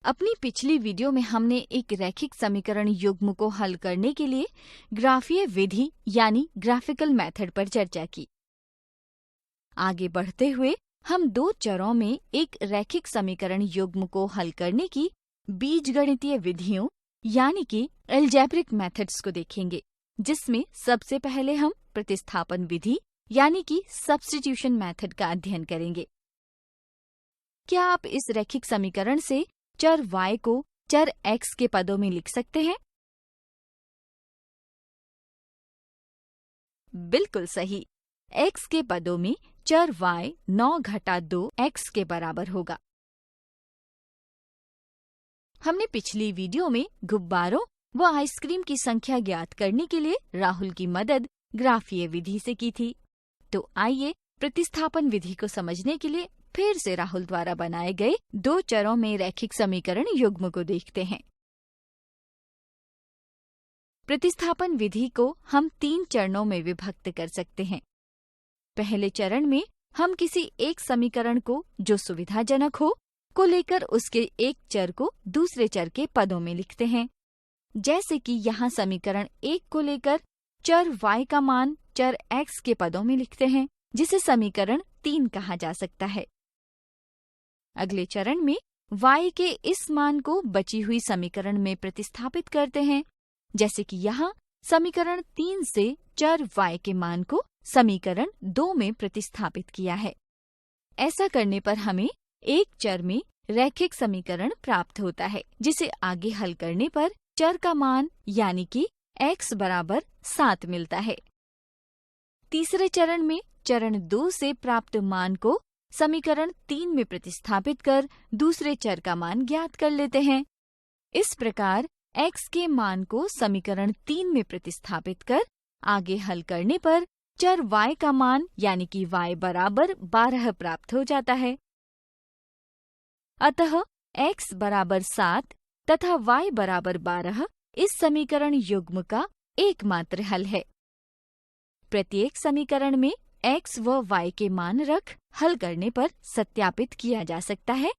अपनी पिछली वीडियो में हमने एक रैखिक समीकरण युग्म को हल करने के लिए ग्राफीय विधि यानी ग्राफिकल मेथड पर चर्चा की। आगे बढ़ते हुए हम दो चरों में एक रैखिक समीकरण युग्म को हल करने की बीजगणितीय विधियों यानी कि अलजेब्रिक मेथड्स को देखेंगे, जिसमें सबसे पहले हम प्रतिस्थापन विधि यानी कि सब्स्टिट्यूशन मेथड का अध्ययन करेंगे। क्या आप इस रैखिक समीकरण से चर y को चर x के पदों में लिख सकते हैं? बिल्कुल सही। x के पदों में चर y 9-2 x के बराबर होगा। हमने पिछली वीडियो में गुब्बारों व आइसक्रीम की संख्या ज्ञात करने के लिए राहुल की मदद ग्राफीय विधि से की थी। तो आइए प्रतिस्थापन विधि को समझने के लिए फिर से राहुल द्वारा बनाए गए दो चरों में रैखिक समीकरण युग्म को देखते हैं। प्रतिस्थापन विधि को हम 3 चरणों में विभक्त कर सकते हैं। पहले चरण में हम किसी एक समीकरण को जो सुविधाजनक हो को लेकर उसके एक चर को दूसरे चर के पदों में लिखते हैं। जैसे कि यहाँ समीकरण 1 को लेकर चर y का मान चर x के पदों में लिखते हैं, जिसे समीकरण 3 कहा जा सकता है। अगले चरण में y के इस मान को बची हुई समीकरण में प्रतिस्थापित करते हैं, जैसे कि यहाँ समीकरण 3 से चर y के मान को समीकरण 2 में प्रतिस्थापित किया है। ऐसा करने पर हमें एक चर में रैखिक समीकरण प्राप्त होता है, जिसे आगे हल करने पर चर का मान यानी कि x बराबर 7 मिलता है। तीसरे चरण में चरण 2 से प्राप्त मान को समीकरण 3 में प्रतिस्थापित कर दूसरे चर का मान ज्ञात कर लेते हैं। इस प्रकार x के मान को समीकरण 3 में प्रतिस्थापित कर आगे हल करने पर चर y का मान यानी कि y बराबर 12 प्राप्त हो जाता है। अतः x बराबर 7 तथा y बराबर 12 इस समीकरण युग्म का एकमात्र हल है। प्रत्येक समीकरण में x व y के मान रख हल करने पर सत्यापित किया जा सकता है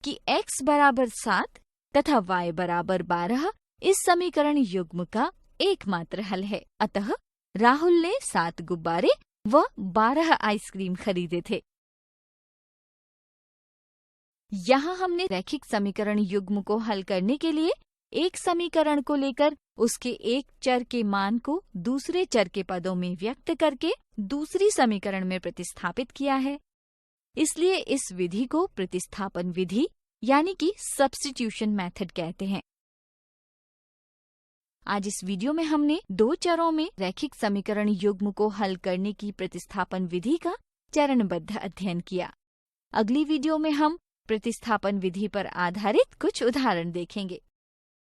कि x बराबर 7 तथा y बराबर 12 इस समीकरण युग्म का एकमात्र हल है। अतः राहुल ने 7 गुब्बारे व 12 आइसक्रीम खरीदे थे। यहाँ हमने रैखिक समीकरण युग्म को हल करने के लिए एक समीकरण को लेकर उसके एक चर के मान को दूसरे चर के पदों में व्यक्त करके दूसरी समीकरण में प्रतिस्थापित किया है। इसलिए इस विधि को प्रतिस्थापन विधि यानी कि सब्स्टिट्यूशन मेथड कहते हैं। आज इस वीडियो में हमने दो चरों में रैखिक समीकरण युग्म को हल करने की प्रतिस्थापन विधि का चरणबद्ध अध्ययन किया। अगली वीडियो में हम प्रतिस्थापन विधि पर आधारित कुछ उदाहरण देखेंगे।